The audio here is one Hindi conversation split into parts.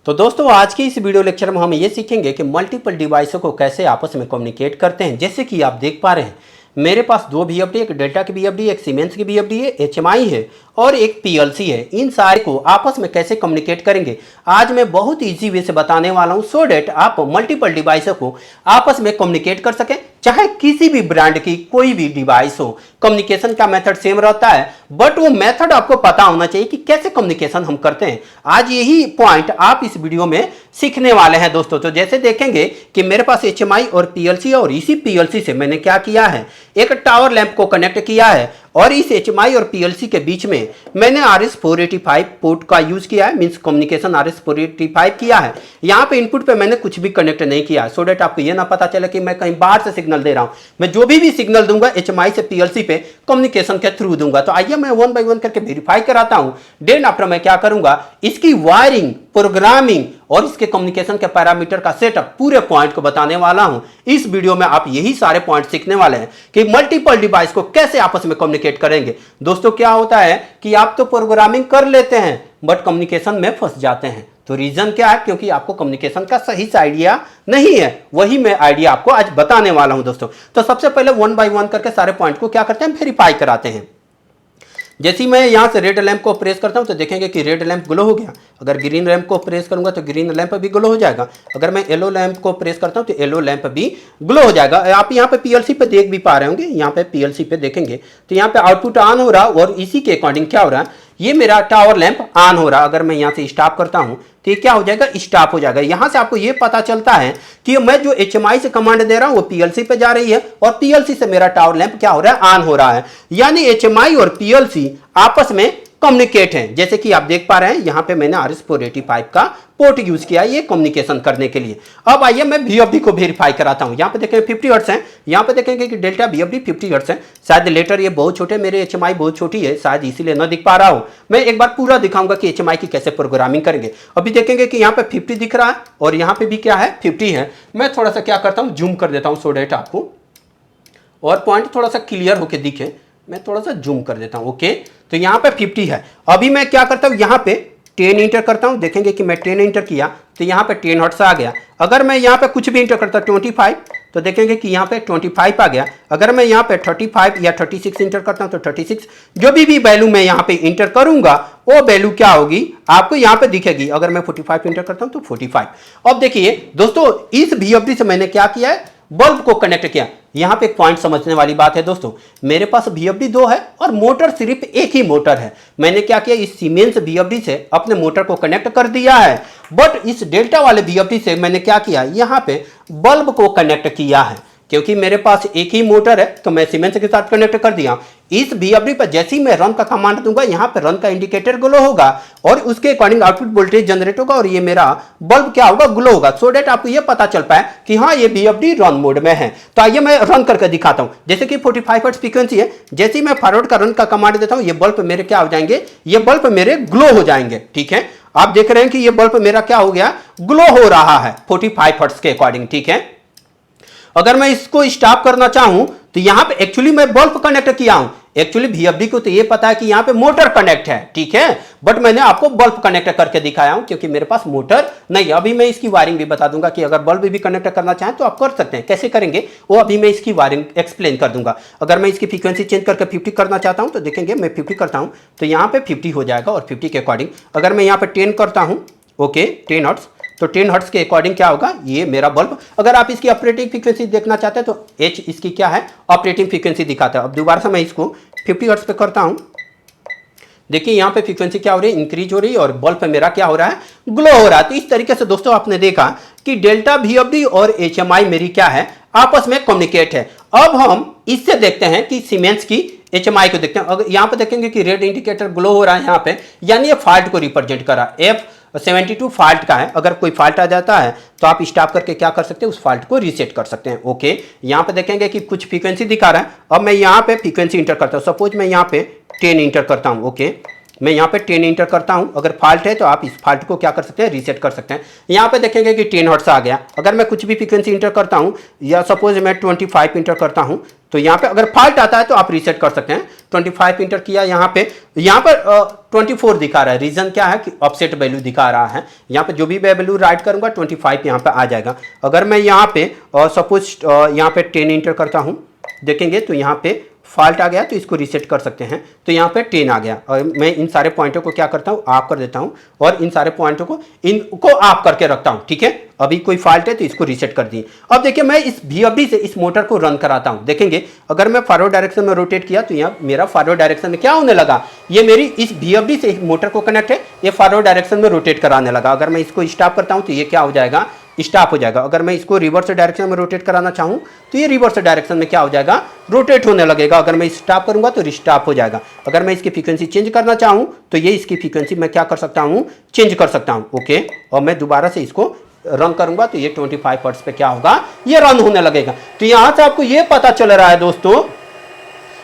तो दोस्तों आज की इस वीडियो लेक्चर में हम ये सीखेंगे कि मल्टीपल डिवाइसों को कैसे आपस में कम्युनिकेट करते हैं। जैसे कि आप देख पा रहे हैं मेरे पास दो VFD, एक डेल्टा की VFD, एक सीमेंस की VFD है, HMI है और एक PLC है। इन सारे को आपस में कैसे कम्युनिकेट करेंगे आज मैं बहुत इजी वे से बताने वाला हूं, सो डेट आप मल्टीपल डिवाइसों को आपस में कम्युनिकेट कर सकें। चाहे किसी भी ब्रांड की कोई भी डिवाइस हो, कम्युनिकेशन का मेथड सेम रहता है, बट वो मेथड आपको पता होना चाहिए कि कैसे कम्युनिकेशन हम करते हैं। आज यही पॉइंट आप इस वीडियो में सीखने वाले हैं दोस्तों। तो जैसे देखेंगे कि मेरे पास HMI और PLC है और इसी PLC से मैंने क्या किया है, एक टावर लैंप को कनेक्ट किया है और इस HMI और PLC के बीच में मैंने RS485 पोर्ट का यूज किया है, मींस कम्युनिकेशन RS485 किया है। यहाँ पे इनपुट पे मैंने कुछ भी कनेक्ट नहीं किया है, सो डेट आपको ये ना पता चले कि मैं कहीं बाहर से सिग्नल दे रहा हूँ। मैं जो भी सिग्नल दूंगा HMI से PLC पे कम्युनिकेशन के थ्रू दूंगा। तो आइए मैं वन बाय वन करके वेरीफाई कराता हूँ। देन आफ्टर मैं क्या करूंगा, इसकी वायरिंग, प्रोग्रामिंग और इसके कम्युनिकेशन के पैरामीटर का सेटअप पूरे पॉइंट को बताने वाला हूं। इस वीडियो में आप यही सारे पॉइंट सीखने वाले हैं कि मल्टीपल डिवाइस को कैसे आपस में कम्युनिकेट करेंगे। दोस्तों क्या होता है कि आप तो प्रोग्रामिंग कर लेते हैं बट कम्युनिकेशन में फंस जाते हैं। तो रीजन क्या है, क्योंकि आपको कम्युनिकेशन का सही से आइडिया नहीं है। वही मैं आइडिया आपको आज बताने वाला हूं दोस्तों। तो सबसे पहले वन बाय वन करके सारे पॉइंट को क्या करते हैं, वेरीफाई कराते हैं। जैसे मैं यहां से रेड लैंप को प्रेस करता हूं तो देखेंगे कि रेड लैंप ग्लो हो गया। अगर ग्रीन लैंप को प्रेस करूंगा तो ग्रीन लैंप भी ग्लो हो जाएगा। अगर मैं येलो लैंप को प्रेस करता हूं तो येलो लैंप भी ग्लो हो जाएगा। आप यहां पे PLC पे देख भी पा रहे होंगे, यहां पे PLC पे देखेंगे तो यहां पे आउटपुट ऑन हो रहा और इसी के अकॉर्डिंग क्या हो रहा है, ये मेरा टावर लैंप ऑन हो रहा। अगर मैं यहां से स्टॉप करता हूं तो ये क्या हो जाएगा, स्टॉप हो जाएगा। यहां से आपको ये पता चलता है कि मैं जो HMI से कमांड दे रहा हूं वो PLC पे जा रही है और PLC से मेरा टावर लैंप क्या हो रहा है, ऑन हो रहा है। यानी HMI और PLC आपस में कम्युनिकेट हैं। जैसे कि आप देख पा रहे हैं यहां पे मैंने RS485 का पोर्ट यूज किया है ये कम्युनिकेशन करने के लिए। अब आइए मैं VFD को वेरीफाई कराता हूं। यहां पे देखेंगे 50 हर्ट्ज है, यहां पे देखेंगे कि डेल्टा VFD 50 हर्ट्ज है। शायद लेटर ये बहुत छोटे, मेरे HMI बहुत छोटी है, शायद इसीलिए ना दिख पा रहा हो। मैं एक बार पूरा दिखाऊंगा कि HMI की कैसे प्रोग्रामिंग करेंगे। अभी देखेंगे कि यहाँ पे 50 दिख रहा है और यहाँ पे भी क्या है, 50 है। मैं थोड़ा सा क्या करता हूँ, जूम कर देता हूँ सो डेट आपको और पॉइंट थोड़ा सा क्लियर होके दिखे। मैं थोड़ा सा जूम कर देता हूं। ओके, तो यहां पे 50 है। अभी मैं क्या करता हूं, यहां पे 10 इंटर करता हूं। देखेंगे कि मैं 10 इंटर किया तो यहां पे 10 हर्ट्ज आ गया। अगर मैं यहां पे कुछ भी इंटर करता 25 तो देखेंगे कि यहां पे 25 आ गया। अगर मैं यहां पे 35 या 36 इंटर करता हूं तो 36, जो भी वैल्यू मैं यहां पे इंटर करूंगा वो वैल्यू क्या होगी आपको यहां पे दिखेगी। अगर मैं 45 इंटर करता हूं तो 45। अब देखिए दोस्तों, इस VFD से मैंने क्या किया है, बल्ब को कनेक्ट किया। यहां पे एक पॉइंट समझने वाली बात है दोस्तों, मेरे पास VFD 2 है और मोटर सिर्फ एक ही मोटर है। मैंने क्या किया, इस सीमेंस VFD से अपने मोटर को कनेक्ट कर दिया है, बट इस डेल्टा वाले VFD से मैंने क्या किया, यहां पे बल्ब को कनेक्ट किया है। क्योंकि मेरे पास एक ही मोटर है तो मैं सीमेंस के साथ कनेक्ट कर दिया। इस VFD पर जैसे ही मैं रन का कमांड दूंगा यहां पे रन का इंडिकेटर ग्लो होगा और उसके अकॉर्डिंग आउटपुट वोल्टेज जनरेट होगा और ये मेरा बल्ब क्या होगा, ग्लो होगा। सो डेट आपको ये पता चल पाए कि हाँ ये VFD रन मोड में है। तो आइए मैं रन करके दिखाता हूं। जैसे कि 45 हर्ट्ज फ्रीक्वेंसी है, जैसे ही मैं फॉरवर्ड का रन का कमांड देता हूं ये बल्ब मेरे क्या हो जाएंगे, ये बल्ब मेरे ग्लो हो जाएंगे। ठीक है, आप देख रहे हैं कि ये बल्ब मेरा क्या हो गया, ग्लो हो रहा है 45 हर्ट्ज के अकॉर्डिंग। ठीक है, अगर मैं इसको स्टॉप करना चाहूं तो यहां पे एक्चुअली मैं बल्ब कनेक्ट किया हूं। एक्चुअली VFD को तो ये पता है कि यहां पे मोटर कनेक्ट है, ठीक है, बट मैंने आपको बल्ब कनेक्ट करके दिखाया हूं क्योंकि मेरे पास मोटर नहीं। अभी मैं इसकी वायरिंग भी बता दूंगा कि अगर बल्ब भी कनेक्ट करना चाहें तो आप कर सकते हैं। कैसे करेंगे वो अभी मैं इसकी वायरिंग एक्सप्लेन कर दूंगा। अगर मैं इसकी फ्रीक्वेंसी चेंज करके 50 करना चाहता हूं तो देखेंगे मैं 50 करता हूं तो यहां पे 50 हो जाएगा और 50 के अकॉर्डिंग अगर मैं यहां पे 10 करता हूं, ओके 10 हर्ट्ज, तो 10 हर्ट्ज के अकॉर्डिंग क्या होगा, ये मेरा बल्ब। अगर आप इसकी ऑपरेटिंग फ्रीक्वेंसी देखना चाहते हैं तो H इसकी क्या है, ऑपरेटिंग फ्रीक्वेंसी दिखाता है। अब दोबारा से मैं इसको 50 हर्ट्ज पे करता हूं, देखिए यहां पे फ्रीक्वेंसी क्या हो रही है, इंक्रीज हो रही है और बल्ब पे मेरा क्या हो रहा है, ग्लो हो रहा है। तो इस तरीके से दोस्तों आपने देखा कि डेल्टा VFD और HMI मेरी क्या है, आपस में कम्युनिकेट है। अब हम इससे देखते हैं कि सीमेंस की HMI को देखते हैं। अगर यहां पे देखेंगे कि रेड इंडिकेटर ग्लो हो रहा है यहां पे, यानी ये फॉल्ट को रिप्रेजेंट कर रहा है। F72 फॉल्ट का है। अगर कोई फॉल्ट आ जाता है तो आप स्टॉप करके क्या कर सकते हैं, उस फॉल्ट को रीसेट कर सकते हैं। ओके, यहां पे देखेंगे कि कुछ फ्रीक्वेंसी दिखा रहा है। अब मैं यहां पे फ्रीक्वेंसी इंटर करता हूं, सपोज मैं यहां पे 10 इंटर करता हूं। ओके, मैं यहाँ पे 10 इंटर करता हूँ। अगर फॉल्ट है तो आप इस फॉल्ट को क्या कर सकते हैं, रीसेट कर सकते हैं। यहाँ पे देखेंगे कि 10 हर्ट्ज आ गया। अगर मैं कुछ भी फ्रीक्वेंसी इंटर करता हूँ या सपोज मैं 25 इंटर करता हूँ तो यहाँ पे अगर फॉल्ट आता है तो आप रीसेट कर सकते हैं। 25 इंटर किया, यहाँ पर 24 दिखा रहा है। रीजन क्या है कि ऑफसेट वैल्यू दिखा रहा है। यहाँ पे जो भी वैल्यू राइट करूंगा 25 यहाँ पे आ जाएगा। अगर मैं यहाँ पे सपोज यहाँ पे 10 इंटर करता हूँ, देखेंगे तो यहाँ पे फॉल्ट आ गया, तो इसको रीसेट कर सकते हैं। तो यहाँ पे 10 आ गया और मैं इन सारे पॉइंटों को क्या करता हूँ, ऑफ कर देता हूँ और इन सारे पॉइंटों को इनको ऑफ करके रखता हूँ। ठीक है, अभी कोई फॉल्ट है तो इसको रीसेट कर दिए। अब देखिए मैं इस VFD से इस मोटर को रन कराता हूँ। देखेंगे अगर मैं फॉरवर्ड डायरेक्शन में रोटेट किया तो यहाँ मेरा फॉरवर्ड डायरेक्शन में क्या होने लगा, ये मेरी इस VFD से इस मोटर को कनेक्ट है, ये फॉरवर्ड डायरेक्शन में रोटेट कराने लगा। अगर मैं इसको स्टॉप करता हूँ तो ये क्या हो जाएगा, स्टॉप हो जाएगा। अगर मैं इसको रिवर्स डायरेक्शन में रोटेट कराना चाहूँ तो ये रिवर्स डायरेक्शन में क्या हो जाएगा, रोटेट होने लगेगा। अगर मैं स्टॉप करूंगा तो रिस्टॉप हो जाएगा। अगर मैं इसकी फ्रीक्वेंसी चेंज करना चाहूँ तो ये इसकी फ्रीक्वेंसी मैं क्या कर सकता हूँ, चेंज कर सकता हूँ। ओके, और मैं दोबारा से इसको रन करूंगा तो ये 25 हर्ट्ज पे क्या होगा, ये रन होने लगेगा। तो यहां से आपको ये पता चल रहा है दोस्तों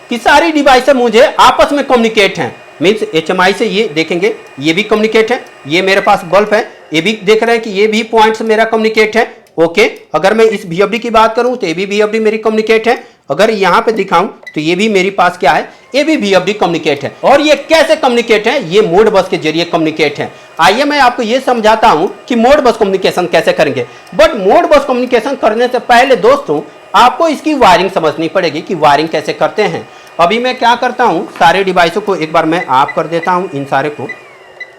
कि सारी डिवाइस मुझे आपस में कम्युनिकेट हैं। मीन्स HMI से ये देखेंगे ये भी कम्युनिकेट है, ये मेरे पास बल्ब है, ये भी देख रहे हैं कि ये भी पॉइंट्स मेरा कम्युनिकेट है। ओके, अगर मैं इस VFD की बात करूं तो ये भी VFD मेरी कम्युनिकेट है। अगर यहां पे दिखाऊं तो ये भी मेरे पास क्या है, ये भी VFD कम्युनिकेट है। और ये कैसे कम्युनिकेट है, ये मोड बस के जरिए कम्युनिकेट है। आइए मैं आपको ये समझाता हूं कि मोड बस कम्युनिकेशन कैसे करेंगे। बट मोड बस कम्युनिकेशन करने से पहले दोस्तों आपको इसकी वायरिंग समझनी पड़ेगी कि वायरिंग कैसे करते हैं। अभी मैं क्या करता हूं, सारे डिवाइसों को एक बार मैं ऑफ कर देता हूं, इन सारे को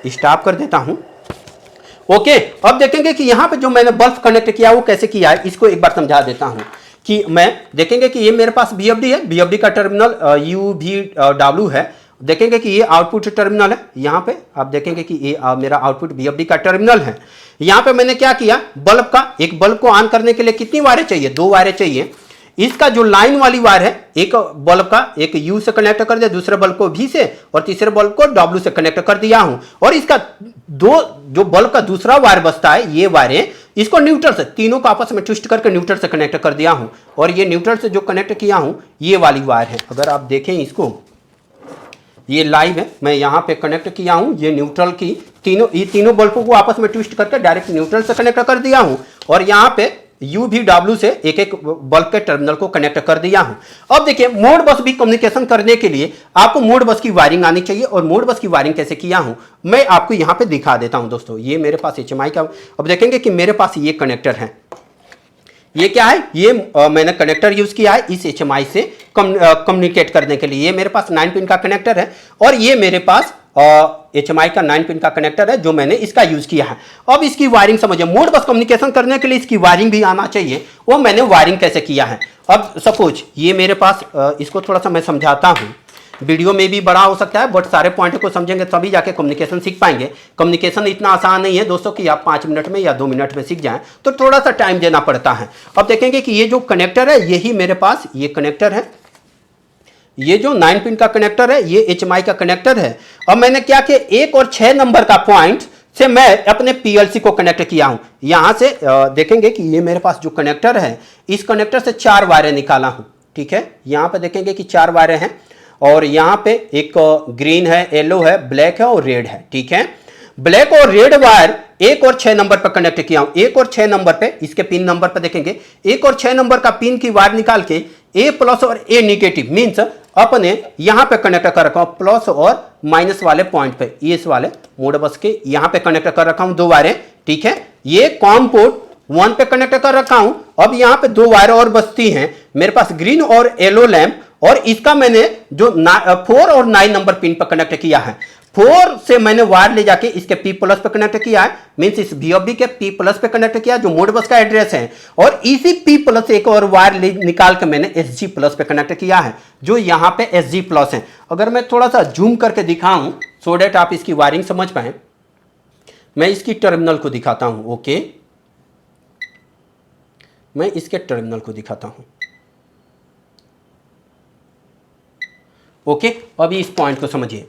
स्टॉप कर देता हूं। ओके, अब देखेंगे कि यहाँ पे जो मैंने बल्ब कनेक्ट किया वो कैसे किया है, इसको एक बार समझा देता हूँ। कि मैं देखेंगे कि ये मेरे पास VFD है, VFD का टर्मिनल UVW है। देखेंगे कि ये आउटपुट टर्मिनल है, यहाँ पे आप देखेंगे कि ये मेरा आउटपुट VFD का टर्मिनल है। यहाँ पे मैंने क्या किया, बल्ब का, एक बल्ब को ऑन करने के लिए कितनी वायरें चाहिए, 2 वायरें चाहिए। इसका जो लाइन वाली वायर है, एक बल्ब का एक U से कनेक्ट कर दिया, दूसरे बल्ब को V से और तीसरे बल्ब को W से कनेक्ट कर दिया हूं। और इसका जो बल्ब का दूसरा वायर बचता है, ये वायरें इसको न्यूट्रल से, तीनों को आपस में ट्विस्ट करके न्यूट्रल से कनेक्ट कर दिया हूं। और ये न्यूट्रल से जो कनेक्ट किया हूं ये वाली वायर है। अगर आप देखें इसको, ये लाइव है, मैं यहाँ पे कनेक्ट किया हूं, ये न्यूट्रल की ये तीनों बल्बों को आपस में ट्विस्ट करके डायरेक्ट न्यूट्रल से कनेक्ट कर दिया हूं। और यहाँ पे UVW से एक एक बल्ब के टर्मिनल को कनेक्ट कर दिया हूं। अब देखिए मोड बस भी कम्युनिकेशन करने के लिए आपको मोड बस की वायरिंग आनी चाहिए। और मोड बस की वायरिंग कैसे किया हूं मैं आपको यहां पे दिखा देता हूं दोस्तों। ये मेरे पास HMI का, अब देखेंगे कि मेरे पास ये कनेक्टर है, ये क्या है, ये मैंने कनेक्टर यूज किया है इस HMI से कम्युनिकेट करने के लिए। ये मेरे पास 9 पिन का कनेक्टर है और ये मेरे पास HMI का 9 पिन का कनेक्टर है जो मैंने इसका यूज किया है। अब इसकी वायरिंग समझिए, मोड बस कम्युनिकेशन करने के लिए इसकी वायरिंग भी आना चाहिए। वो मैंने वायरिंग कैसे किया है, अब सपोज ये मेरे पास इसको थोड़ा सा मैं समझाता हूँ। वीडियो में भी बड़ा हो सकता है बट सारे पॉइंट को समझेंगे तभी जाके कम्युनिकेशन सीख पाएंगे। कम्युनिकेशन इतना आसान नहीं है दोस्तों कि आप 5 मिनट में या 2 मिनट में सीख जाएं, तो थोड़ा सा टाइम देना पड़ता है। अब देखेंगे कि ये जो कनेक्टर है, यही मेरे पास ये कनेक्टर है, ये जो 9 पिन का कनेक्टर है ये HMI का कनेक्टर है। अब मैंने क्या किया, 1 और 6 नंबर का पॉइंट से मैं अपने PLC को कनेक्ट किया हूं। यहां से देखेंगे कि ये मेरे पास जो कनेक्टर है, इस कनेक्टर से 4 वायरें निकाला हूं। ठीक है, यहां पे देखेंगे कि 4 वायरें हैं और यहां पे एक ग्रीन है, येलो है, ब्लैक है और रेड है। ठीक है, ब्लैक और रेड वायर 1 और 6 नंबर पर कनेक्ट किया हूं। 1 और 6 नंबर पे, इसके पिन नंबर पर देखेंगे 1 और 6 नंबर का पिन की वायर निकाल के A+ और A नेगेटिव मींस अपने यहां पे कनेक्ट कर रखा हूं, प्लस और माइनस वाले पॉइंट पे, इस वाले मोड बस के यहां पे कनेक्ट कर रखा हूं 2 वायरें। ठीक है, ये कॉम पोर्ट 1 पे कनेक्ट कर रखा हूं। अब यहां पे 2 वायर और बचती हैं मेरे पास, ग्रीन और येलो लैंप, और इसका मैंने जो 4 और 9 नंबर पिन पर कनेक्ट किया है। 4 से मैंने वायर ले जाके इसके P+ पे कनेक्ट किया है, मींस इस VFD के P+ पे कनेक्ट किया जो मोड बस का एड्रेस है। और इसी P+ एक और वायर निकाल के मैंने SG+ पे कनेक्ट किया है जो यहां पे SG+ है। अगर मैं थोड़ा सा जूम करके दिखाऊं सो डेट आप इसकी वायरिंग समझ पाए, मैं इसकी टर्मिनल को दिखाता हूं। ओके, मैं इसके टर्मिनल को दिखाता हूं। ओके, अभी इस पॉइंट को समझिए,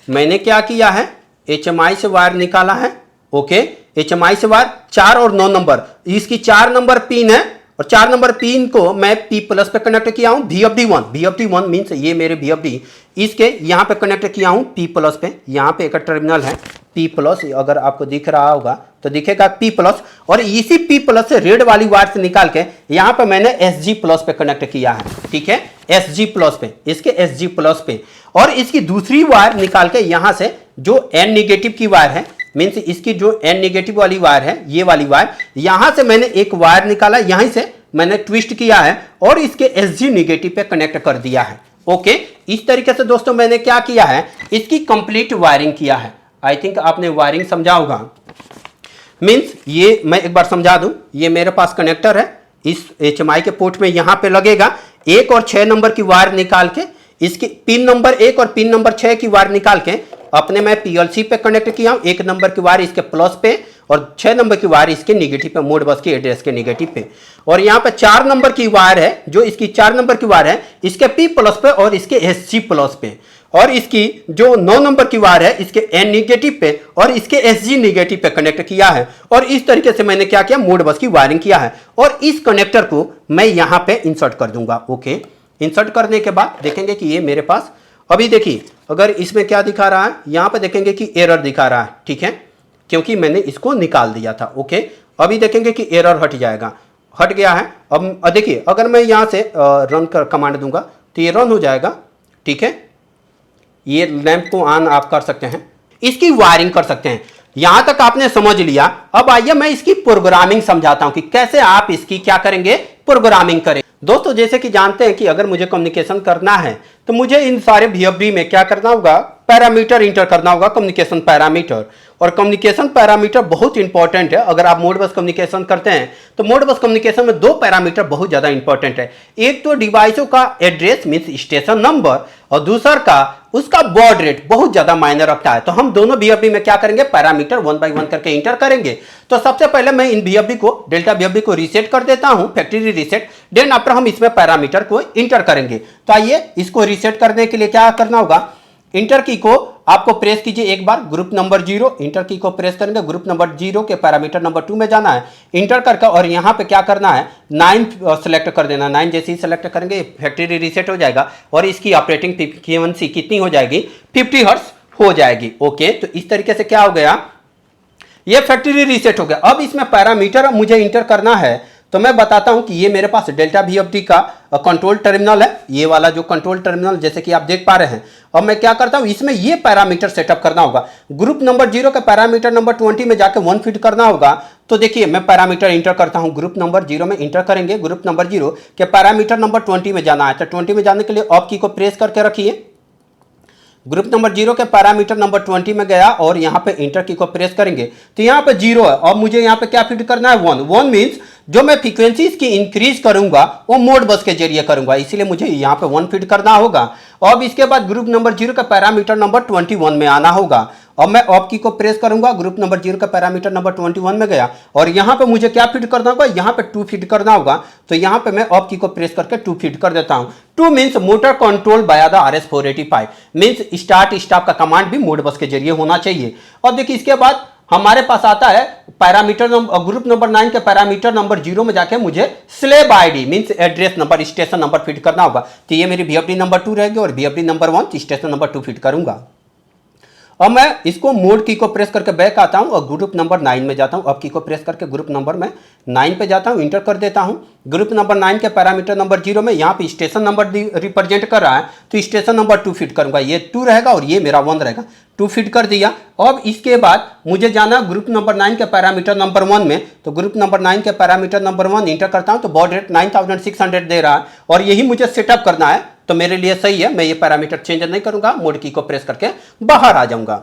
मैंने क्या किया है, HMI से वायर निकाला है। ओके, HMI से वायर 4 और 9 नंबर, इसकी 4 नंबर पिन है और 4 नंबर पिन को मैं P+ पे कनेक्ट किया हूं। VFD1 मींस ये मेरे VFD, इसके यहां पे कनेक्ट किया हूं P+ पे। यहां पे एक टर्मिनल है, P प्लस, अगर आपको दिख रहा होगा तो दिखेगा P प्लस, और इसी P प्लस से रेड वाली वायर से निकाल के यहाँ पे मैंने Sg प्लस पे कनेक्ट किया है, ठीक है, Sg प्लस पे, इसके Sg प्लस पे, और इसकी दूसरी वायर निकाल के यहाँ से जो N निगेटिव की वायर है, मीन्स इसकी जो N निगेटिव वाली वायर है, ये वाली वायर, यहाँ से मैंने एक वायर निकाला, यहीं से मैंने ट्विस्ट किया है और इसके Sg निगेटिव पे कनेक्ट कर दिया है। ओके, इस तरीके से दोस्तों मैंने क्या किया है, इसकी कंप्लीट वायरिंग किया है। आई थिंक आपने वायरिंग समझा होगा। मीन्स ये मैं एक बार समझा दूं, ये मेरे पास कनेक्टर है, इस HMI के पोर्ट में यहाँ पे लगेगा, 1 और 6 नंबर की वायर निकाल के इसकी पिन नंबर 1 और पिन नंबर 6 की वायर निकाल के अपने मैं PLC पे कनेक्ट किया हूँ। 1 नंबर की वायर इसके प्लस पे और 6 नंबर की वायर इसके निगेटिव पे, मोड बस के एड्रेस के निगेटिव पे, और यहाँ पे 4 नंबर की वायर है, जो इसकी 4 नंबर की वायर है इसके P प्लस पे और इसके Sg प्लस पे, और इसकी जो 9 नंबर की वायर है इसके N निगेटिव पे और इसके Sg निगेटिव पे कनेक्ट किया है। और इस तरीके से मैंने क्या किया, मोड बस की वायरिंग किया है, और इस कनेक्टर को मैं यहाँ पे इंसर्ट कर दूंगा। ओके, इंसर्ट करने के बाद देखेंगे कि ये मेरे पास, अभी देखिए अगर इसमें क्या दिखा रहा है, यहाँ पे देखेंगे कि एरर दिखा रहा है, ठीक है, क्योंकि मैंने इसको निकाल दिया था। ओके, अभी देखेंगे कि एरर हट जाएगा, हट गया है। अब देखिए अगर मैं यहाँ से रन कर कमांड दूंगा तो ये रन हो जाएगा, ठीक है। ये लैंप को ऑन आप कर सकते हैं, इसकी वायरिंग कर सकते हैं। यहां तक आपने समझ लिया। अब आइए मैं इसकी प्रोग्रामिंग समझाता हूं कि कैसे आप इसकी क्या करेंगे, प्रोग्रामिंग करें। दोस्तों जैसे कि जानते हैं कि अगर मुझे कम्युनिकेशन करना है तो मुझे इन सारे VFD में क्या करना होगा, पैरामीटर इंटर करना होगा, कम्युनिकेशन पैरामीटर। और कम्युनिकेशन पैरामीटर बहुत इंपॉर्टेंट है। अगर आप मोड बस कम्युनिकेशन करते हैं तो मोड बस कम्युनिकेशन में 2 पैरामीटर बहुत ज्यादा इंपॉर्टेंट है। एक तो डिवाइसों का एड्रेस मीन्स स्टेशन नंबर, और दूसरा का उसका बॉड रेट बहुत ज्यादा मायने रखता है। तो हम दोनों VFD में क्या करेंगे, पैरामीटर 1 by 1 करके इंटर करेंगे। तो सबसे पहले मैं इन VFD को, डेल्टा VFD को रीसेट कर देता हूं, फैक्ट्री रीसेट, देन आफ्टर हम इसमें पैरामीटर को इंटर करेंगे। तो आइए इसको रीसेट करने के लिए क्या करना होगा, इंटर की को आपको प्रेस कीजिए एक बार, ग्रुप नंबर 0, इंटर की को प्रेस करेंगे, ग्रुप नंबर 0 के पैरामीटर नंबर 2 में जाना है, इंटर करके, और यहाँ पे क्या करना है, 9 सेलेक्ट कर देना। 9 जैसे ही सेलेक्ट करेंगे फैक्ट्री रीसेट हो जाएगा और इसकी ऑपरेटिंग फ्रीक्वेंसी कितनी हो जाएगी, 50 हर्ट्ज हो जाएगी। ओके, तो इस तरीके से क्या हो गया, ये फैक्ट्री रीसेट हो गया। अब इसमें पैरामीटर मुझे इंटर करना है, तो मैं बताता हूं कि ये मेरे पास डेल्टा VFD का कंट्रोल टर्मिनल है, ये वाला जो कंट्रोल टर्मिनल जैसे कि आप देख पा रहे हैं। अब मैं क्या करता हूं, इसमें ये पैरामीटर सेटअप करना होगा। ग्रुप नंबर 0 का पैरामीटर नंबर 20 में जाके 1 फीड करना होगा। तो देखिए मैं पैरामीटर इंटर करता हूं, ग्रुप नंबर 0 में इंटर करेंगे, ग्रुप नंबर 0 के पैरामीटर नंबर 20 में जाना है। तो 20 में जाने के लिए ऑफ की को प्रेस करके रखिए, ग्रुप नंबर 0 के पैरामीटर नंबर 20 में गया और यहां पे इंटर की को प्रेस करेंगे तो यहां पे 0 है। अब मुझे यहां पे क्या फीड करना है, 1। 1 मींस जो मैं फ्रीक्वेंसी इसकी इंक्रीज करूंगा वो मोड बस के जरिए करूंगा, इसीलिए मुझे यहां पे 1 फीड करना होगा। अब इसके बाद ग्रुप नंबर 0 का पैरामीटर नंबर 21 में आना होगा। अब मैं ऑफ की को प्रेस करूंगा, ग्रुप नंबर 0 का पैरामीटर नंबर 21 में गया और यहां पे मुझे क्या फीड करना होगा, यहां पे 2 फीड करना होगा। तो यहां पे मैं ऑफ की को प्रेस करके 2 फीड कर देता हूं। 2 means motor control by the RS485 means start stop का कमांड भी मोड बस के जरिए होना चाहिए। और देखिए इसके बाद हमारे पास आता है पैरामीटर ग्रुप नंबर 9 के पैरामीटर नंबर 0 में जाके मुझे slab ID means address number, station number feed करना होगा। तो ये मेरी VFD नंबर 2 रहेगी और VFD number 1 station number 2 feed करूंगा। अब मैं इसको मोड की को प्रेस करके बैक आता हूं और ग्रुप नंबर 9 में जाता हूं। अब की को प्रेस करके ग्रुप नंबर में 9 पे जाता हूं, इंटर कर देता हूं। ग्रुप नंबर 9 के पैरामीटर नंबर 0 में यहां पे स्टेशन नंबर रिप्रेजेंट कर रहा है तो स्टेशन नंबर 2 फीड करूंगा। ये 2 रहेगा और ये मेरा 1 रहेगा, 2 फीड कर दिया। अब इसके बाद मुझे जाना ग्रुप नंबर 9 के पैरामीटर नंबर 1 में, तो ग्रुप नंबर 9 के पैरामीटर नंबर 1 इंटर करता हूं तो बॉड रेट 9600 दे रहा है और यही मुझे सेटअप करना है। तो मेरे लिए सही है, मैं ये पैरामीटर चेंज नहीं करूंगा, मोड की को प्रेस करके बाहर आ जाऊंगा।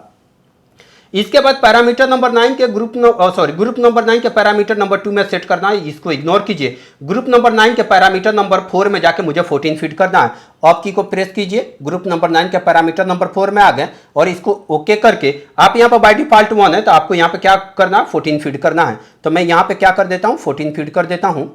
इसके बाद पैरामीटर नंबर 9 के ग्रुप नंबर 9 के पैरामीटर नंबर 2 में सेट करना है, इसको इग्नोर कीजिए। ग्रुप नंबर 9 के पैरामीटर नंबर 4 में जाके मुझे 14 फीड करना है। ऑफ की को प्रेस कीजिए, ग्रुप नंबर 9 के पैरामीटर नंबर 4 में आ गए और इसको ओके करके आप यहाँ पर बाय डिफॉल्ट 1 है तो आपको यहाँ पे क्या करना है, 14 फीड करना है। तो मैं यहाँ पे क्या कर देता हूँ, 14 फीड कर देता हूँ।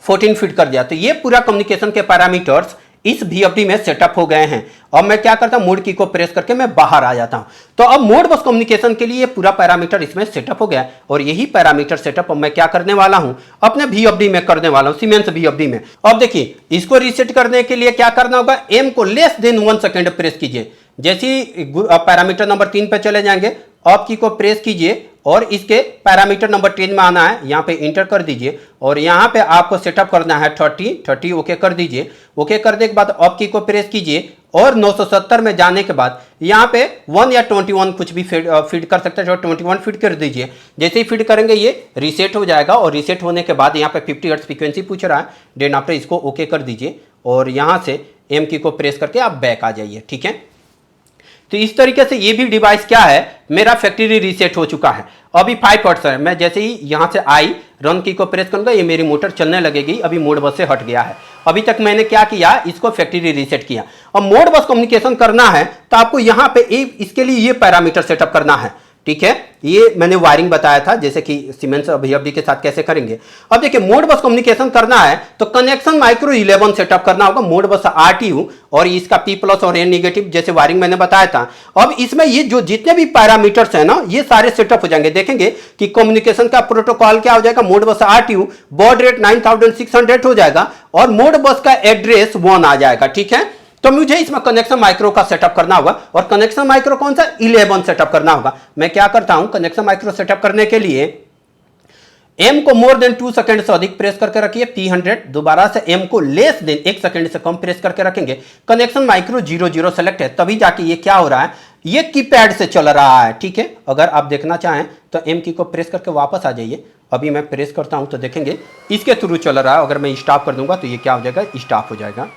14 फीड कर दिया तो ये पूरा कम्युनिकेशन के पैरामीटर्स इस VFD में सेटअप हो गए हैं। अब मैं क्या करता हूं, मोड की को प्रेस करके मैं बाहर आ जाता हूं। तो अब मोड बस कम्युनिकेशन के लिए पूरा पैरामीटर इसमें सेटअप हो गया और यही पैरामीटर सेटअप अब मैं क्या करने वाला हूं, अपने VFD में करने वाला हूं, सीमेंस VFD में। अब देखिए इसको रीसेट करने के लिए क्या करना होगा, M को लेस देन 1 सेकेंड प्रेस कीजिए। जैसे ही पैरामीटर नंबर 3 पे चले जाएंगे, अप की को प्रेस कीजिए और इसके पैरामीटर नंबर 10 में आना है, यहाँ पे इंटर कर दीजिए और यहाँ पे आपको सेटअप करना है 30 ओके कर दीजिए। ओके कर देने के बाद अप की को प्रेस कीजिए और 970 में जाने के बाद यहाँ पे 1 या 21 कुछ भी फीड कर सकते हैं, 21 फीड कर दीजिए। जैसे ही फीड करेंगे ये रीसेट हो जाएगा और रीसेट होने के बाद यहाँ पे 50 हर्ट्ज फ्रीक्वेंसी पूछ रहा है, देन आफ्टर इसको ओके कर दीजिए और यहाँ से एम की को प्रेस करके आप बैक आ जाइए। ठीक है, तो इस तरीके से ये भी डिवाइस क्या है, मेरा फैक्ट्री रीसेट हो चुका है। अभी 5 हर्ट्ज है, मैं जैसे ही यहां से आई रन की को प्रेस करूंगा ये मेरी मोटर चलने लगेगी। अभी मोड बस से हट गया है। अभी तक मैंने क्या किया, इसको फैक्ट्री रीसेट किया। अब मोड बस कम्युनिकेशन करना है तो आपको यहां पे इसके लिए ये पैरामीटर सेटअप करना है। ठीक है, ये मैंने वायरिंग बताया था जैसे कि सीमेंस VFD के साथ कैसे करेंगे। अब देखिए मोड बस कम्युनिकेशन करना है तो कनेक्शन माइक्रो 11 सेटअप करना होगा, मोड बस RTU और इसका P+ और N नेगेटिव जैसे वायरिंग मैंने बताया था। अब इसमें ये जो जितने भी पैरामीटर्स है ना ये सारे सेटअप हो जाएंगे। देखेंगे कि कम्युनिकेशन का प्रोटोकॉल क्या हो जाएगा, मोड बस RTU बॉड रेट 9600 हो जाएगा और मोड बस का एड्रेस 1 आ जाएगा। ठीक है, तो मुझे इसमें कनेक्शन माइक्रो का सेटअप करना होगा और कनेक्शन माइक्रो कौन सा, 11 सेटअप करना होगा। मैं क्या करता हूं, कनेक्शन माइक्रो सेटअप करने के लिए M को मोर देन 2 सेकंड से अधिक प्रेस करके रखिए P100, दोबारा से M को लेस देन 1 सेकंड से कम प्रेस करके रखेंगे। कनेक्शन माइक्रो 00 सेलेक्ट है, तभी जाके ये क्या हो रहा है, ये कीपैड से चल रहा है। ठीक है, अगर आप देखना चाहें तो M की को प्रेस करके वापस आ जाइए। अभी मैं प्रेस करता हूं तो देखेंगे इसके थ्रू चल रहा है। अगर मैं स्टॉप कर दूंगा तो ये क्या हो जाएगा, स्टॉप हो जाएगा।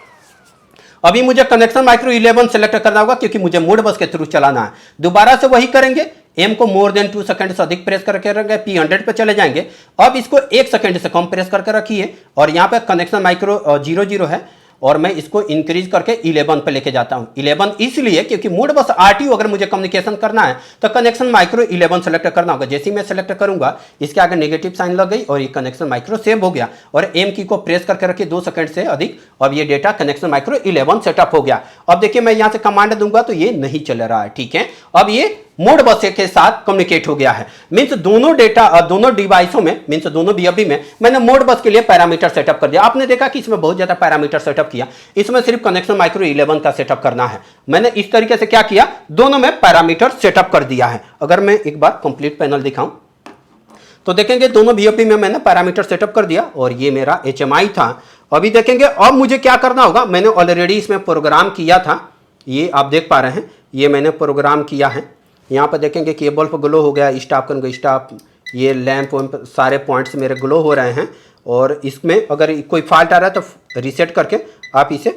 अभी मुझे कनेक्शन माइक्रो 11 सेलेक्ट करना होगा क्योंकि मुझे मोड बस के थ्रू चलाना है। दोबारा से वही करेंगे, M को मोर देन 2 सेकंड से अधिक प्रेस करके रखेंगे, P100 पे चले जाएंगे। अब इसको 1 सेकंड से कम प्रेस करके रखिए और यहाँ पे कनेक्शन माइक्रो 00 है और मैं इसको इंक्रीज करके 11 पे लेके जाता हूं। 11 इसलिए क्योंकि मोड बस RTU अगर मुझे कम्युनिकेशन करना है तो कनेक्शन माइक्रो 11 सेलेक्ट करना होगा। जैसे ही मैं सेलेक्ट करूंगा इसके आगे नेगेटिव साइन लग गई और ये कनेक्शन माइक्रो सेव हो गया और M की को प्रेस करके रखिए 2 सेकंड से अधिक। अब ये डेटा कनेक्शन माइक्रो 11 सेटअप हो गया। अब देखिए मैं यहां से कमांड दूंगा तो ये नहीं चल रहा है। ठीक है, अब ये मोड बस के साथ कम्युनिकेट हो गया है। मींस दोनों डेटा दोनों डिवाइसों में, मींस दोनों VFD में मैंने मोड बस के लिए पैरामीटर सेटअप कर दिया। आपने देखा कि इसमें बहुत ज्यादा पैरामीटर सेटअप किया, इसमें सिर्फ कनेक्शन माइक्रो 11 का सेटअप करना है। मैंने इस तरीके से क्या किया, दोनों में पैरामीटर सेटअप कर दिया है। अगर मैं एक बार कंप्लीट पैनल दिखाऊं तो देखेंगे दोनों VFD में मैंने पैरामीटर सेटअप कर दिया और ये मेरा HMI था। अभी देखेंगे अब मुझे क्या करना होगा, मैंने ऑलरेडी इसमें प्रोग्राम किया था, ये आप देख पा रहे हैं, ये मैंने प्रोग्राम किया है। यहाँ पर देखेंगे कि ये बल्ब ग्लो हो गया, स्टॉप करूँगा स्टॉप, ये लैंप सारे पॉइंट्स मेरे ग्लो हो रहे हैं। और इसमें अगर कोई फॉल्ट आ रहा है तो रीसेट करके आप इसे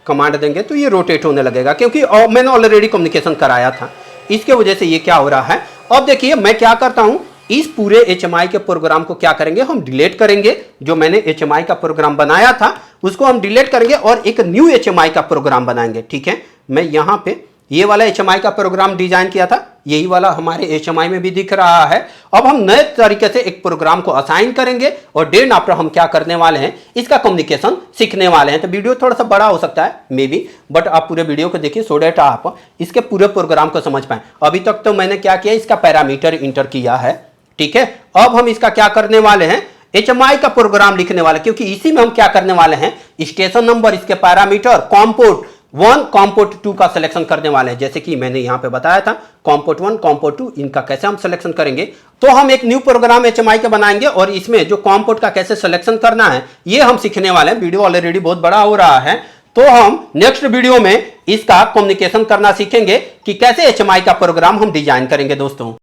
कमांड देंगे तो ये रोटेट होने लगेगा क्योंकि मैंने ऑलरेडी कम्युनिकेशन कराया था, इसके वजह से ये क्या हो रहा है। अब देखिए मैं क्या करता हूँ, इस पूरे HMI के प्रोग्राम को क्या करेंगे, हम डिलीट करेंगे। जो मैंने HMI का प्रोग्राम बनाया था उसको हम डिलीट करेंगे और एक न्यू HMI का प्रोग्राम बनाएंगे। ठीक है, मैं यहाँ पे ये वाला HMI का प्रोग्राम डिजाइन किया था, यही वाला हमारे HMI में भी दिख रहा है। अब हम नए तरीके से एक प्रोग्राम को असाइन करेंगे और देन आफ्टर हम क्या करने वाले हैं, इसका कम्युनिकेशन सीखने वाले हैं। तो वीडियो थोड़ा सा बड़ा हो सकता है मे बी, बट आप पूरे वीडियो को देखिए सो डेट आप इसके पूरे प्रोग्राम को समझ पाए। अभी तक तो मैंने क्या किया, इसका पैरामीटर इंटर किया है। ठीक है, अब हम इसका क्या करने वाले हैं, HMI का प्रोग्राम लिखने वाले, क्योंकि इसी में हम क्या करने वाले हैं, स्टेशन नंबर, इसके पैरामीटर, कॉम्पोर्ट 1 कॉम्पोर्ट 2 का सिलेक्शन करने वाले हैं। जैसे कि मैंने यहां पे बताया था कॉम्पोर्ट 1 कॉम्पोर्ट 2 इनका कैसे हम सिलेक्शन करेंगे। तो हम एक न्यू प्रोग्राम HMI का बनाएंगे और इसमें जो कॉम्पोर्ट का कैसे सिलेक्शन करना है ये हम सीखने वाले हैं। वीडियो ऑलरेडी बहुत बड़ा हो रहा है, तो हम नेक्स्ट वीडियो में इसका कम्युनिकेशन करना सीखेंगे कि कैसे HMI का प्रोग्राम हम डिजाइन करेंगे दोस्तों।